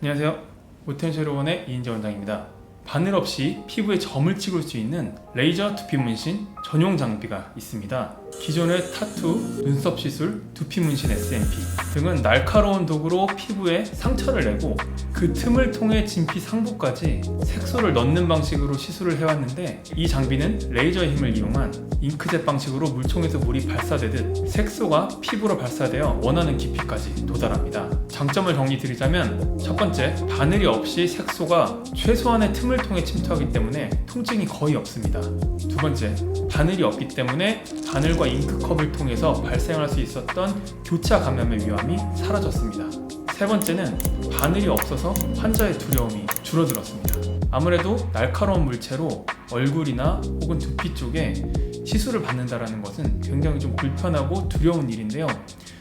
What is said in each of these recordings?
안녕하세요. 모텐쉐로원의 이인재 원장입니다. 바늘 없이 피부에 점을 찍을 수 있는 레이저 두피 문신 전용 장비가 있습니다. 기존의 타투, 눈썹 시술, 두피 문신 SMP 등은 날카로운 도구로 피부에 상처를 내고 그 틈을 통해 진피 상부까지 색소를 넣는 방식으로 시술을 해왔는데, 이 장비는 레이저의 힘을 이용한 잉크젯 방식으로 물총에서 물이 발사되듯 색소가 피부로 발사되어 원하는 깊이까지 도달합니다. 장점을 정리드리자면, 첫 번째, 바늘이 없이 색소가 최소한의 틈을 통해 침투하기 때문에 통증이 거의 없습니다. 두 번째, 바늘이 없기 때문에 바늘과 잉크컵을 통해서 발생할 수 있었던 교차 감염의 위험이 사라졌습니다. 세 번째는 바늘이 없어서 환자의 두려움이 줄어들었습니다. 아무래도 날카로운 물체로 얼굴이나 혹은 두피 쪽에 시술을 받는다는 것은 굉장히 좀 불편하고 두려운 일인데요.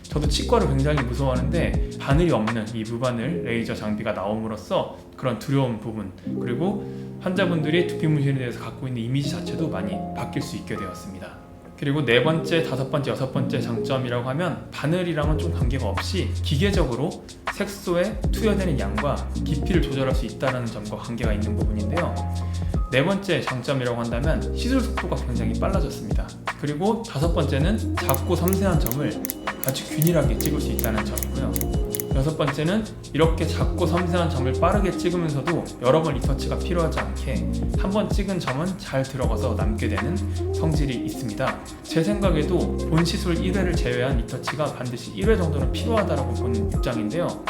저도 치과를 굉장히 무서워하는데, 바늘이 없는 이 무바늘 레이저 장비가 나옴으로써 그런 두려운 부분, 그리고 환자분들이 두피 문신에 대해서 갖고 있는 이미지 자체도 많이 바뀔 수 있게 되었습니다. 그리고 네 번째, 다섯 번째, 여섯 번째 장점이라고 하면, 바늘이랑은 좀 관계가 없이 기계적으로 색소에 투여되는 양과 깊이를 조절할 수 있다는 점과 관계가 있는 부분인데요. 네 번째 장점이라고 한다면 시술 속도가 굉장히 빨라졌습니다. 그리고 다섯 번째는 작고 섬세한 점을 아주 균일하게 찍을 수 있다는 점이고요. 여섯 번째는 이렇게 작고 섬세한 점을 빠르게 찍으면서도 여러 번 리터치가 필요하지 않게 한 번 찍은 점은 잘 들어가서 남게 되는 성질이 있습니다. 제 생각에도 본 시술 1회를 제외한 리터치가 반드시 1회 정도는 필요하다고 보는 입장인데요.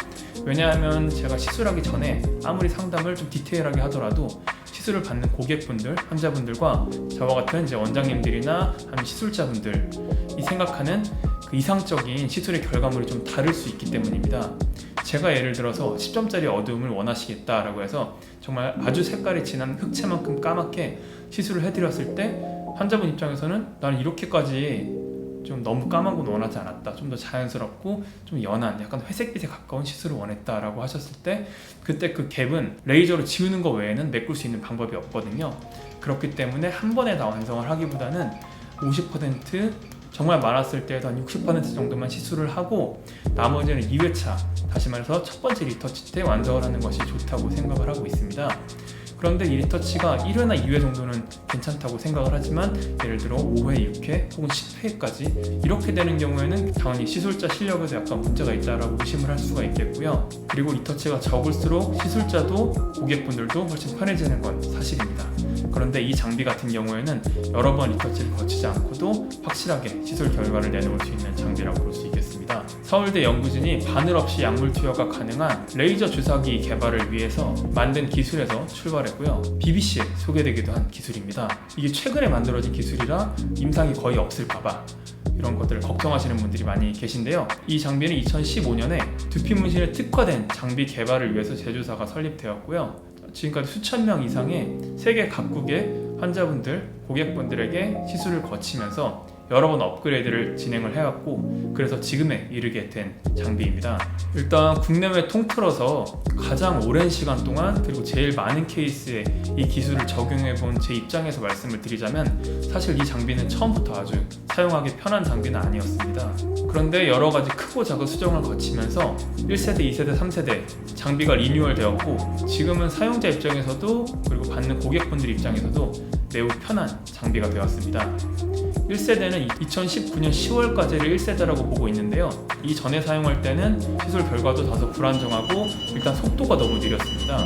왜냐하면 제가 시술하기 전에 아무리 상담을 좀 디테일하게 하더라도 시술을 받는 고객분들, 환자분들과 저와 같은 이제 원장님들이나 아니면 시술자분들이 생각하는 그 이상적인 시술의 결과물이 좀 다를 수 있기 때문입니다. 제가 예를 들어서 10점짜리 어두움을 원하시겠다라고 해서 정말 아주 색깔이 진한 흑채만큼 까맣게 시술을 해드렸을 때, 환자분 입장에서는 나는 이렇게까지 좀 너무 까만 건 원하지 않았다, 좀 더 자연스럽고 좀 연한 약간 회색빛에 가까운 시술을 원했다라고 하셨을 때, 그때 그 갭은 레이저로 지우는 것 외에는 메꿀 수 있는 방법이 없거든요. 그렇기 때문에 한 번에 다 완성을 하기보다는 50%, 정말 많았을 때에도 한 60% 정도만 시술을 하고 나머지는 2회차, 다시 말해서 첫 번째 리터치 때 완성을 하는 것이 좋다고 생각을 하고 있습니다. 그런데 이 리터치가 1회나 2회 정도는 괜찮다고 생각을 하지만, 예를 들어 5회, 6회 혹은 10회까지 이렇게 되는 경우에는 당연히 시술자 실력에도 약간 문제가 있다라고 의심을 할 수가 있겠고요. 그리고 리터치가 적을수록 시술자도 고객분들도 훨씬 편해지는 건 사실입니다. 그런데 이 장비 같은 경우에는 여러 번 리터치를 거치지 않고도 확실하게 시술 결과를 내놓을 수 있는 장비라고 볼 수 있겠습니다. 서울대 연구진이 바늘 없이 약물 투여가 가능한 레이저 주사기 개발을 위해서 만든 기술에서 출발했고요. BBC에 소개되기도 한 기술입니다. 이게 최근에 만들어진 기술이라 임상이 거의 없을까봐 이런 것들을 걱정하시는 분들이 많이 계신데요. 이 장비는 2015년에 두피 문신에 특화된 장비 개발을 위해서 제조사가 설립되었고요. 지금까지 수천 명 이상의 세계 각국의 환자분들, 고객분들에게 시술을 거치면서 여러 번 업그레이드를 진행을 해왔고, 그래서 지금에 이르게 된 장비입니다. 일단 국내외 통틀어서 가장 오랜 시간 동안, 그리고 제일 많은 케이스에 이 기술을 적용해본 제 입장에서 말씀을 드리자면, 사실 이 장비는 처음부터 아주 사용하기 편한 장비는 아니었습니다. 그런데 여러 가지 크고 작은 수정을 거치면서 1세대, 2세대, 3세대 장비가 리뉴얼 되었고, 지금은 사용자 입장에서도 그리고 받는 고객분들 입장에서도 매우 편한 장비가 되었습니다. 1세대는 2019년 10월까지를 1세대라고 보고 있는데요. 이 전에 사용할 때는 시술 결과도 다소 불안정하고 일단 속도가 너무 느렸습니다.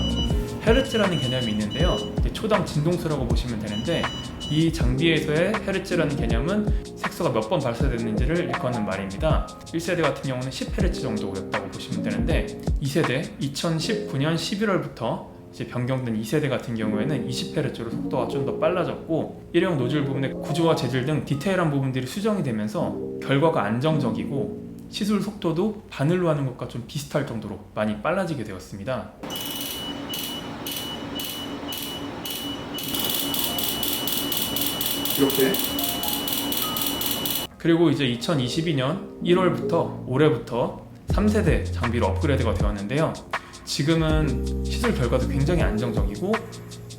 헤르츠라는 개념이 있는데요. 초당 진동수라고 보시면 되는데, 이 장비에서의 헤르츠라는 개념은 색소가 몇 번 발사됐는지를 일컫는 말입니다. 1세대 같은 경우는 10Hz 정도였다고 보시면 되는데, 2세대 2019년 11월부터 이제 변경된 2세대 같은 경우에는 20Hz로 속도가 좀 더 빨라졌고, 일회용 노즐 부분의 구조와 재질 등 디테일한 부분들이 수정이 되면서 결과가 안정적이고 시술 속도도 바늘로 하는 것과 좀 비슷할 정도로 많이 빨라지게 되었습니다. 이렇게. 그리고 이제 2022년 1월부터 올해부터 3세대 장비로 업그레이드가 되었는데요. 지금은 시술 결과도 굉장히 안정적이고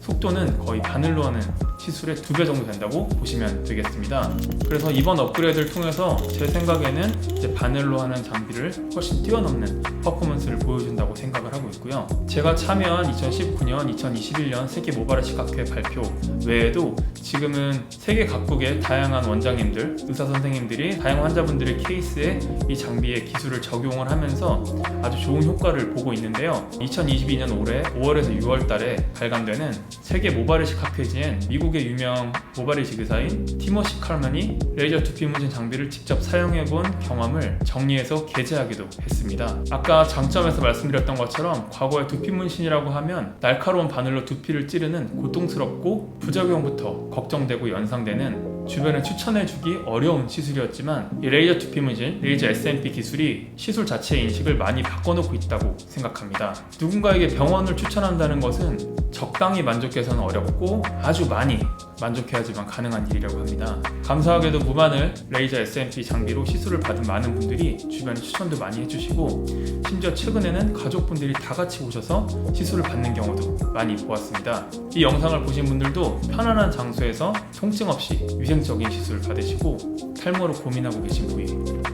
속도는 거의 바늘로 하는 시술의 2배 정도 된다고 보시면 되겠습니다. 그래서 이번 업그레이드를 통해서 제 생각에는 이제 바늘로 하는 장비를 훨씬 뛰어넘는 퍼포먼스를 보여준다고 생각을 하고 있고요. 제가 참여한 2019년, 2021년 세계 모발의 시각회 발표 외에도 지금은 세계 각국의 다양한 원장님들, 의사 선생님들이 다양한 환자분들의 케이스에 이 장비의 기술을 적용을 하면서 아주 좋은 효과를 보고 있는데요. 2022년 올해 5월에서 6월 달에 발간되는 세계 모발의식 학회지엔 미국의 유명 모발의식 의사인 티모시 칼만이 레이저 두피 문신 장비를 직접 사용해본 경험을 정리해서 게재하기도 했습니다. 아까 장점에서 말씀드렸던 것처럼 과거에 두피 문신이라고 하면 날카로운 바늘로 두피를 찌르는 고통스럽고 부작용부터 걱정되고 연상되는 주변에 추천해주기 어려운 시술이었지만 이 레이저 두피 문신, 레이저 SMP 기술이 시술 자체의 인식을 많이 바꿔놓고 있다고 생각합니다. 누군가에게 병원을 추천한다는 것은 적당히 만족해서는 어렵고 아주 많이 만족해야지만 가능한 일이라고 합니다. 감사하게도 무바늘 레이저 SMP 장비로 시술을 받은 많은 분들이 주변에 추천도 많이 해주시고 심지어 최근에는 가족분들이 다 같이 오셔서 시술을 받는 경우도 많이 보았습니다. 이 영상을 보신 분들도 편안한 장소에서 통증 없이 위생적인 시술을 받으시고 탈모로 고민하고 계신 부위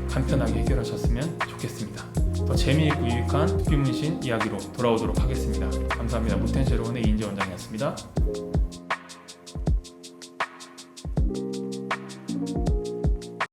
간편하게 해결하셨으면 좋겠습니다. 더 재미있고 유익한 두피 문신 이야기로 돌아오도록 하겠습니다. 감사합니다. 무텐쉐로원의 이인재 원장이었습니다.